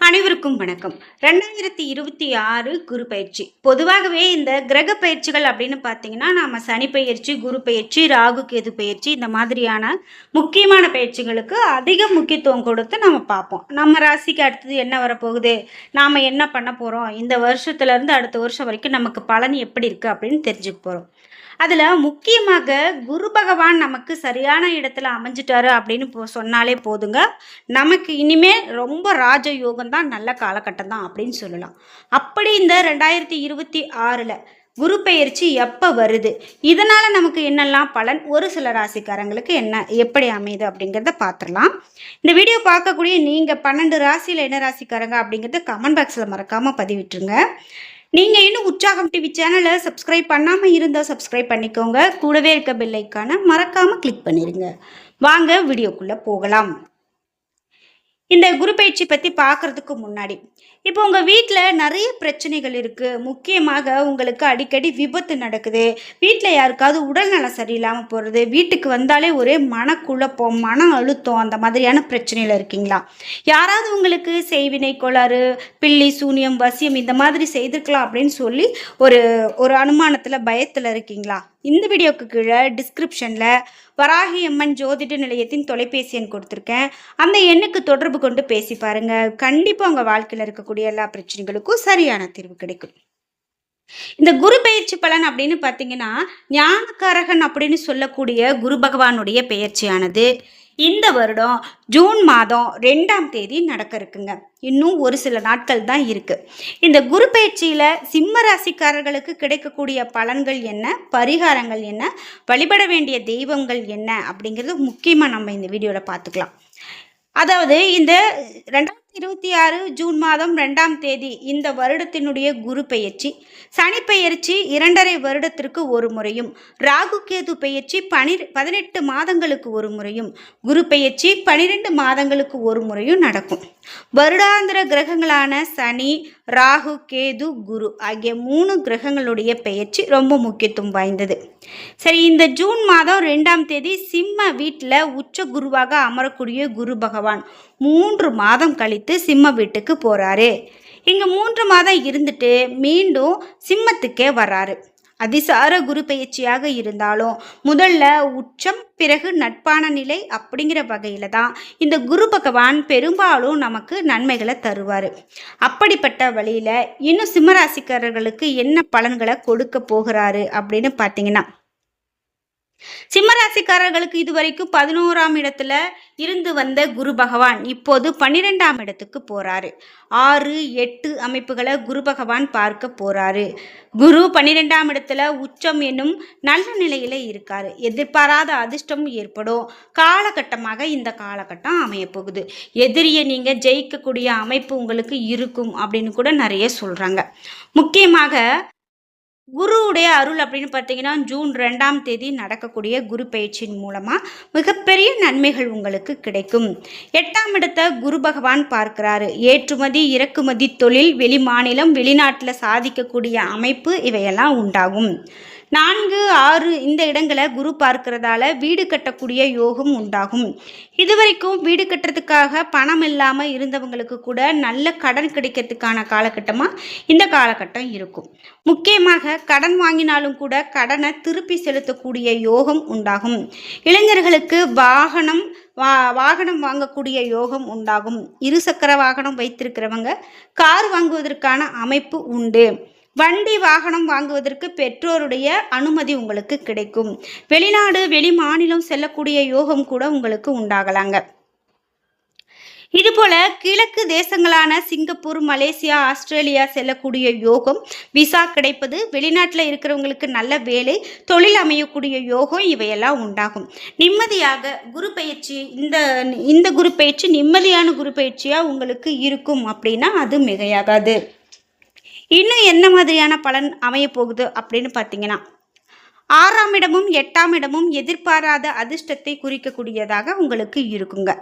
அனைவருக்கும் வணக்கம். 2026 குரு பயிற்சி. பொதுவாகவே இந்த கிரக பயிற்சிகள் அப்படின்னு பார்த்தீங்கன்னா, நாம சனி பயிற்சி, குரு பயிற்சி, ராகு கேது பயிற்சி இந்த மாதிரியான முக்கியமான பயிற்சிகளுக்கு அதிக முக்கியத்துவம் கொடுத்து நம்ம பார்ப்போம். நம்ம ராசிக்கு அடுத்தது என்ன வரப்போகுது? நாம என்ன பண்ண போறோம்? இந்த வருஷத்துலேருந்து அடுத்த வருஷம் வரைக்கும் நமக்கு பலன் எப்படி இருக்கு அப்படின்னு தெரிஞ்சுக்க போறோம். அதில் முக்கியமாக குரு பகவான் நமக்கு சரியான இடத்துல அமைஞ்சிட்டாரு அப்படின்னு சொன்னாலே போதுங்க. நமக்கு இனிமே ரொம்ப ராஜயோகம் தான், நல்ல காலகட்டம் தான் அப்படின்னு சொல்லலாம். அப்படி இந்த 2026 குரு பெயர்ச்சி எப்போ வருது, இதனால் நமக்கு என்னெல்லாம் பலன், ஒரு சில ராசிக்காரங்களுக்கு என்ன எப்படி அமையுது அப்படிங்கிறத பார்த்துடலாம். இந்த வீடியோ பார்க்கக்கூடிய நீங்கள் 12 ராசியில் என்ன ராசிக்காரங்க அப்படிங்கிறத கமெண்ட் பாக்ஸில் மறக்காமல் பதிவிட்டுருங்க. நீங்கள் இன்னும் உற்சாகம் டிவி சேனலை சப்ஸ்கிரைப் பண்ணாமல் இருந்தால் சப்ஸ்கிரைப் பண்ணிக்கோங்க. கூடவே இருக்க பெல் ஐக்கானை மறக்காமல் கிளிக் பண்ணிடுங்க. வாங்க வீடியோக்குள்ளே போகலாம். இந்த குரு பயிற்சி பற்றி பார்க்குறதுக்கு முன்னாடி, இப்போ உங்கள் வீட்டில் நிறைய பிரச்சனைகள் இருக்குது. முக்கியமாக உங்களுக்கு அடிக்கடி விபத்து நடக்குது, வீட்டில் யாருக்காவது உடல் நலம் சரியில்லாமல் போகிறது, வீட்டுக்கு வந்தாலே ஒரே மனக்குழப்பம், மன அழுத்தம், அந்த மாதிரியான பிரச்சனையில் இருக்கீங்களா? யாராவது உங்களுக்கு செய்வினை கோளாறு, பில்லி சூனியம், வசியம் இந்த மாதிரி செய்திருக்கலாம் அப்படின்னு சொல்லி ஒரு அனுமானத்தில் பயத்தில் இருக்கீங்களா? இந்த வீடியோக்கு கீழே டிஸ்கிரிப்ஷனில் வராகி அம்மன் ஜோதிட நிலையத்தின் தொலைபேசி எண் கொடுத்துருக்கேன். அந்த எண்ணுக்கு தொடர்பு கொண்டு பேசி பாருங்கள். கண்டிப்பாக உங்கள் வாழ்க்கையில் இருக்கக்கூடிய எல்லா பிரச்சனைகளுக்கும் சரியான தீர்வு கிடைக்கும். இந்த குரு பயிற்சி பலன் அப்படின்னு பார்த்தீங்கன்னா, ஞானக்காரகன் அப்படின்னு சொல்லக்கூடிய குரு பகவானுடைய பெயர்ச்சியானது இந்த வருடம் ஜூன் மாதம் 2ஆம் தேதி நடக்க இருக்குங்க. இன்னும் ஒரு சில நாட்கள் தான் இருக்கு. இந்த குரு பயிற்சியில சிம்ம ராசிக்காரர்களுக்கு கிடைக்கக்கூடிய பலன்கள் என்ன, பரிகாரங்கள் என்ன, வழிபட வேண்டிய தெய்வங்கள் என்ன அப்படிங்கிறது முக்கியமாக நம்ம இந்த வீடியோவில் பார்த்துக்கலாம். அதாவது இந்த 2026 ஜூன் மாதம் 2ஆம் தேதி இந்த வருடத்தினுடைய குரு பெயர்ச்சி, சனி பெயர்ச்சி 2.5 வருடத்திற்கு ஒரு முறையும், ராகு கேது பெயர்ச்சி 18 மாதங்களுக்கு ஒரு முறையும், குரு பெயர்ச்சி 12 மாதங்களுக்கு ஒரு முறையும் நடக்கும். வருடாந்திர கிரகங்களான சனி, ராகு, கேது, குரு ஆகிய 3 கிரகங்களுடைய பெயர்ச்சி ரொம்ப முக்கியத்துவம் வாய்ந்தது. சரி, இந்த ஜூன் மாதம் 2ஆம் தேதி சிம்ம வீட்டில் உச்ச குருவாக அமரக்கூடிய குரு பகவான் 3 மாதம் கழித்து சிம்ம வீட்டுக்கு போகிறாரு. இங்கே 3 மாதம் இருந்துட்டு மீண்டும் சிம்மத்துக்கே வர்றாரு. அதிசார குரு பயிற்சியாக இருந்தாலும் முதல்ல உச்சம், பிறகு நட்பான நிலை அப்படிங்கிற வகையில் தான் இந்த குரு பகவான் பெரும்பாலும் நமக்கு நன்மைகளை தருவார். அப்படிப்பட்ட வழியில் இன்னும் சிம்மராசிக்காரர்களுக்கு என்ன பலன்களை கொடுக்க போகிறாரு அப்படின்னு பார்த்தீங்கன்னா, சிம்மராசிக்காரர்களுக்கு இதுவரைக்கும் 11ஆம் இடத்துல இருந்து வந்த குரு பகவான் இப்போது 12ஆம் இடத்துக்கு போறாரு. 6, 8 அமைப்புகளை குரு பகவான் பார்க்க போறாரு. குரு 12ஆம் இடத்துல உச்சம் என்னும் நல்ல நிலையில இருக்காரு. எதிர்பாராத அதிர்ஷ்டம் ஏற்படும் காலகட்டமாக இந்த காலகட்டம் அமைய போகுது. எதிரியை நீங்க ஜெயிக்கக்கூடிய அமைப்பு உங்களுக்கு இருக்கும் அப்படின்னு கூட நிறைய சொல்றாங்க. முக்கியமாக குருவுடைய அருள் அப்படின்னு பார்த்தீங்கன்னா, ஜூன் 2ஆம் தேதி நடக்கக்கூடிய குரு பயிற்சியின் மூலமாக மிகப்பெரிய நன்மைகள் உங்களுக்கு கிடைக்கும். 8ஆம் இடத்தை குரு பகவான் பார்க்கிறாரு. ஏற்றுமதி, இறக்குமதி தொழில், வெளி மாநிலம், வெளிநாட்டில் சாதிக்கக்கூடிய அமைப்பு இவையெல்லாம் உண்டாகும். 4, 6 இந்த இடங்களை குரு பார்க்கிறதால வீடு கட்டக்கூடிய யோகம் உண்டாகும். இதுவரைக்கும் வீடு கட்டுறதுக்காக பணம் இல்லாமல் இருந்தவங்களுக்கு கூட நல்ல கடன் கிடைக்கிறதுக்கான காலகட்டமாக இந்த காலகட்டம் இருக்கும். முக்கியமாக கடன் வாங்கினாலும் கூட கடனை திருப்பி செலுத்தக்கூடிய யோகம் உண்டாகும். இளைஞர்களுக்கு வாகனம் வாங்கக்கூடிய யோகம் உண்டாகும். இருசக்கர வாகனம் வைத்திருக்கிறவங்க கார் வாங்குவதற்கான அமைப்பு உண்டு. வண்டி வாகனம் வாங்குவதற்கு பெற்றோருடைய அனுமதி உங்களுக்கு கிடைக்கும். வெளிநாடு, வெளி மாநிலம் செல்லக்கூடிய யோகம் கூட உங்களுக்கு உண்டாகலாங்க. இதுபோல கிழக்கு தேசங்களான சிங்கப்பூர், மலேசியா, ஆஸ்திரேலியா செல்லக்கூடிய யோகம், விசா கிடைப்பது, வெளிநாட்டில் இருக்கிறவங்களுக்கு நல்ல வேலை, தொழில் அமையக்கூடிய யோகம் இவையெல்லாம் உண்டாகும். நிம்மதியாக குரு பயிற்சி இந்த குரு பயிற்சி நிம்மதியான குரு பயிற்சியாக உங்களுக்கு இருக்கும் அப்படின்னா அது மிகையாகாது. இன்னும் என்ன மாதிரியான பலன் அமைய போகுது அப்படின்னு பார்த்தீங்கன்னா, 6ஆம் இடமும் 8ஆம் இடமும் எதிர்பாராத அதிர்ஷ்டத்தை குறிக்கக்கூடியதாக உங்களுக்கு இருக்குங்க.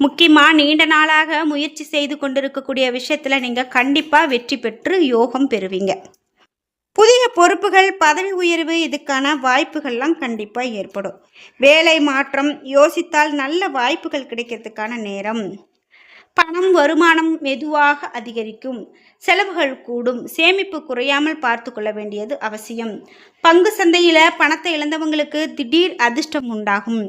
முக்கியமாக நீண்ட நாளாக முயற்சி செய்து கொண்டிருக்கக்கூடிய விஷயத்தில் நீங்கள் கண்டிப்பாக வெற்றி பெற்று யோகம் பெறுவீங்க. புதிய பொறுப்புகள், பதவி உயர்வு இதுக்கான வாய்ப்புகள்லாம் கண்டிப்பாக ஏற்படும். வேலை மாற்றம் யோசித்தால் நல்ல வாய்ப்புகள் கிடைக்கிறதுக்கான நேரம். பணம் வருமானம் மெதுவாக அதிகரிக்கும். செலவுகள் கூடும். சேமிப்பு குறையாமல் பார்த்து கொள்ள வேண்டியது அவசியம். பங்கு சந்தையில் பணத்தை இழந்தவங்களுக்கு திடீர் அதிர்ஷ்டம் உண்டாகும்.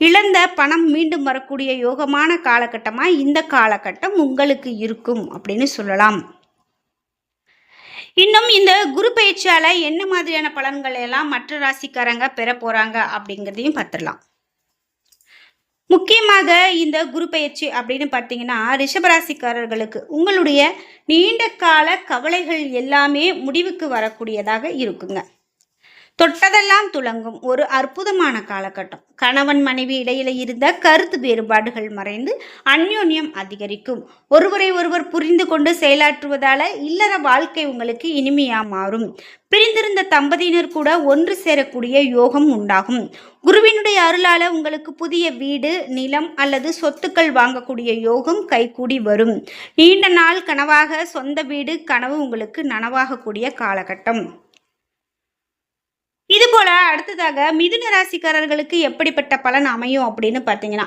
இழந்த பணம் மீண்டும் வரக்கூடிய யோகமான காலகட்டமாக இந்த காலகட்டம் உங்களுக்கு இருக்கும் அப்படின்னு சொல்லலாம். இன்னும் இந்த குரு பயிற்சியால் என்ன மாதிரியான பலன்கள் எல்லாம் மற்ற ராசிக்காரங்க பெற போகிறாங்க அப்படிங்கிறதையும் பார்த்துடலாம். முக்கியமாக இந்த குரு பயிற்சி அப்படின்னு பார்த்தீங்கன்னா ரிஷபராசிக்காரர்களுக்கு உங்களுடைய நீண்ட கால கவலைகள் எல்லாமே முடிவுக்கு வரக்கூடியதாக இருக்குங்க. தொட்டதெல்லாம் துலங்கும் ஒரு அற்புதமான காலகட்டம். கணவன் மனைவி இடையில இருந்த கருத்து வேறுபாடுகள் மறைந்து அந்யோன்யம் அதிகரிக்கும். ஒருவரை ஒருவர் புரிந்து கொண்டு செயலாற்றுவதால இல்லற வாழ்க்கை உங்களுக்கு இனிமையா மாறும். பிரிந்திருந்த தம்பதியினர் கூட ஒன்று சேரக்கூடிய யோகம் உண்டாகும். குருவினுடைய அருளால உங்களுக்கு புதிய வீடு, நிலம் அல்லது சொத்துக்கள் வாங்கக்கூடிய யோகம் கைகூடி வரும். நீண்ட நாள் கனவாக சொந்த வீடு கனவு உங்களுக்கு நனவாகக்கூடிய காலகட்டம். இது போல அடுத்ததாக மிதுன ராசிக்காரர்களுக்கு எப்படிப்பட்ட பலன் அமையும் அப்படின்னு பார்த்தீங்கன்னா,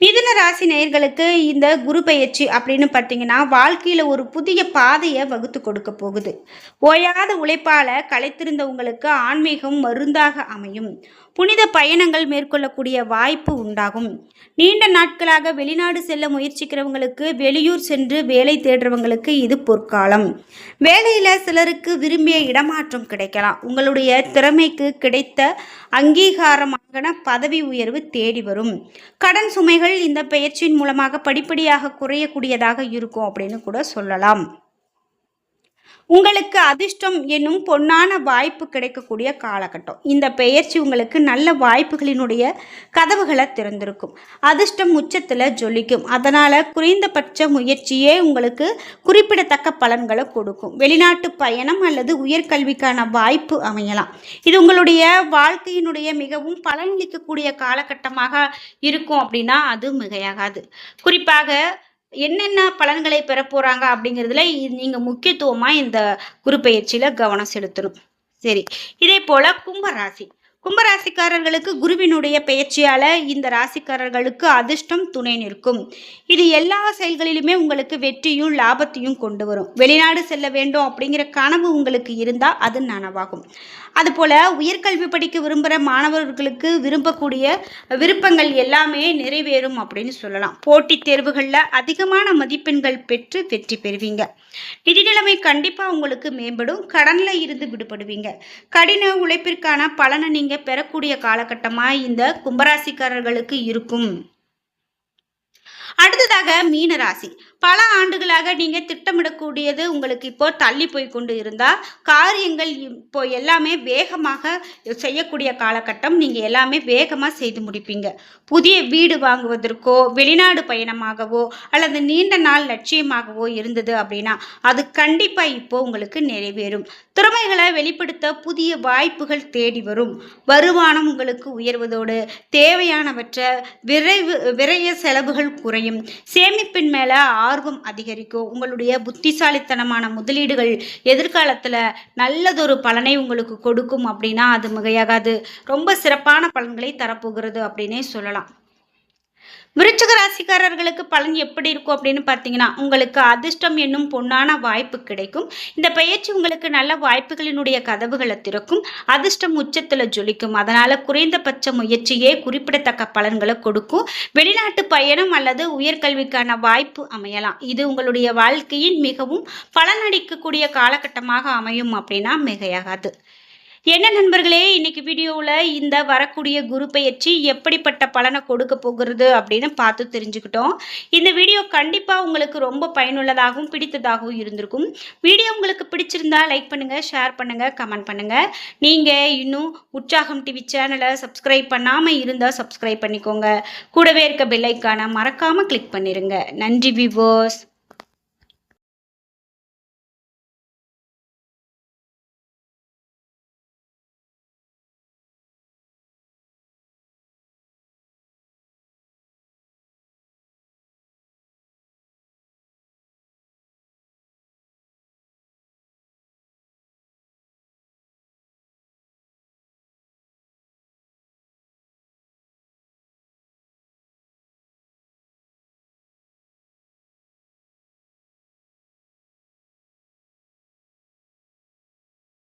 மிதுன ராசி நேயர்களுக்கு இந்த குரு பயிற்சி அப்படின்னு பார்த்தீங்கன்னா வாழ்க்கையில் ஒரு புதிய பாதையை வகுத்து கொடுக்க போகுது. ஓயாத உழைப்பால் களைத்திருந்த உங்களுக்கு ஆன்மீகம் மருந்தாக அமையும். புனித பயணங்கள் மேற்கொள்ளக்கூடிய வாய்ப்பு உண்டாகும். நீண்ட நாட்களாக வெளிநாடு செல்ல முயற்சிக்கிறவங்களுக்கு, வெளியூர் சென்று வேலை தேடுறவங்களுக்கு இது பொற்காலம். வேலையில் சிலருக்கு விரும்பிய இடமாற்றம் கிடைக்கலாம். உங்களுடைய திறமைக்கு கிடைத்த அங்கீகாரமான பதவி உயர்வு தேடி வரும். கடன் சுமைகள் இந்த பயிற்சியின் மூலமாக படிப்படியாக குறையக்கூடியதாக இருக்கும் அப்படின்னு கூட சொல்லலாம். உங்களுக்கு அதிர்ஷ்டம் என்னும் பொன்னான வாய்ப்பு கிடைக்கக்கூடிய காலகட்டம். இந்த பெயர்ச்சி உங்களுக்கு நல்ல வாய்ப்புகளினுடைய கதவுகளை திறந்திருக்கும். அதிர்ஷ்டம் உச்சத்தில் ஜொலிக்கும். அதனால் குறைந்தபட்ச முயற்சியே உங்களுக்கு குறிப்பிடத்தக்க பலன்களை கொடுக்கும். வெளிநாட்டு பயணம் அல்லது உயர்கல்விக்கான வாய்ப்பு அமையலாம். இது உங்களுடைய வாழ்க்கையினுடைய மிகவும் பலனளிக்கக்கூடிய காலகட்டமாக இருக்கும் அப்படின்னா அது மிகையாகாது. குறிப்பாக என்னென்ன பலன்களை பெற போகிறாங்க அப்படிங்கிறதுல நீங்கள் முக்கியத்துவமாக இந்த குரு பயிற்சியில் கவனம் செலுத்தணும். சரி, இதே போல் கும்பராசி கும்பராசிக்காரர்களுக்கு குருவினுடைய பயிற்சியால் இந்த ராசிக்காரர்களுக்கு அதிர்ஷ்டம் துணை நிற்கும். இது எல்லா செயல்களிலுமே உங்களுக்கு வெற்றியும் லாபத்தையும் கொண்டு வரும். வெளிநாடு செல்ல வேண்டும் அப்படிங்கிற கனவு உங்களுக்கு இருந்தால் அது நனவாகும். அதுபோல் உயர்கல்வி படிக்க விரும்புகிற மாணவர்களுக்கு விரும்பக்கூடிய விருப்பங்கள் எல்லாமே நிறைவேறும் அப்படின்னு சொல்லலாம். போட்டித் தேர்வுகளில் அதிகமான மதிப்பெண்கள் பெற்று வெற்றி பெறுவீங்க. நிதி நிலைமை கண்டிப்பாக உங்களுக்கு மேம்படும். கடனில் இருந்து விடுபடுவீங்க. கடின உழைப்பிற்கான பலனை நீங்கள் பெறக்கூடிய காலகட்டமாக இந்த கும்பராசிக்காரர்களுக்கு இருக்கும். அடுத்ததாக மீனராசி. பல ஆண்டுகளாக நீங்கள் திட்டமிடக்கூடியது உங்களுக்கு இப்போ தள்ளி போய் கொண்டு இருந்தால் காரியங்கள் இப்போ எல்லாமே வேகமாக செய்யக்கூடிய காலகட்டம். நீங்கள் எல்லாமே வேகமாக செய்து முடிப்பீங்க. புதிய வீடு வாங்குவதற்கோ வெளிநாடு பயணமாகவோ அல்லது நீண்ட நாள் லட்சியமாகவோ இருந்தது அப்படின்னா அது கண்டிப்பாக இப்போ உங்களுக்கு நிறைவேறும். திறமைகளை வெளிப்படுத்த புதிய வாய்ப்புகள் தேடி வரும். வருமானம் உங்களுக்கு உயர்வதோடு தேவையானவற்றை விரைய செலவுகள் குறையும். சேமிப்பின் மேலே ஆர்வம் அதிகரிக்கும். உங்களுடைய புத்திசாலித்தனமான முதலீடுகள் எதிர்காலத்தில் நல்லதொரு பலனை உங்களுக்கு கொடுக்கும் அப்படின்னா அது மிகையாகாது. ரொம்ப சிறப்பான பலன்களை தரப்போகிறது அப்படின்னே சொல்லலாம். விருச்சிக ராசிக்காரர்களுக்கு பலன் எப்படி இருக்கும் அப்படின்னு பார்த்தீங்கன்னா உங்களுக்கு அதிர்ஷ்டம் என்னும் பொன்னான வாய்ப்பு கிடைக்கும். இந்த பயிற்சி உங்களுக்கு நல்ல வாய்ப்புகளினுடைய கதவுகளை திறக்கும். அதிர்ஷ்டம் உச்சத்தில் ஜொலிக்கும். அதனால் குறைந்தபட்ச முயற்சியே குறிப்பிடத்தக்க பலன்களை கொடுக்கும். வெளிநாட்டு பயணம் அல்லது உயர்கல்விக்கான வாய்ப்பு அமையலாம். இது உங்களுடைய வாழ்க்கையின் மிகவும் பலனளிக்கக்கூடிய காலகட்டமாக அமையும் அப்படின்னா மிகையாகாது. என்ன நண்பர்களே, இன்னைக்கு வீடியோவில் இந்த வரக்கூடிய குரு பயிற்சி எப்படிப்பட்ட பலனை கொடுக்க போகிறது அப்படின்னு பார்த்து தெரிஞ்சுக்கிட்டோம். இந்த வீடியோ கண்டிப்பாக உங்களுக்கு ரொம்ப பயனுள்ளதாகவும் பிடித்ததாகவும் இருந்திருக்கும். வீடியோ உங்களுக்கு பிடிச்சிருந்தா லைக் பண்ணுங்கள், ஷேர் பண்ணுங்கள், கமெண்ட் பண்ணுங்கள். நீங்கள் இன்னும் உற்சாகம் டிவி சேனலை சப்ஸ்கிரைப் பண்ணாமல் இருந்தால் சப்ஸ்கிரைப் பண்ணிக்கோங்க. கூடவே இருக்க பெல் ஐக்கானை மறக்காமல் கிளிக் பண்ணிடுங்க. நன்றி வியூவர்ஸ்.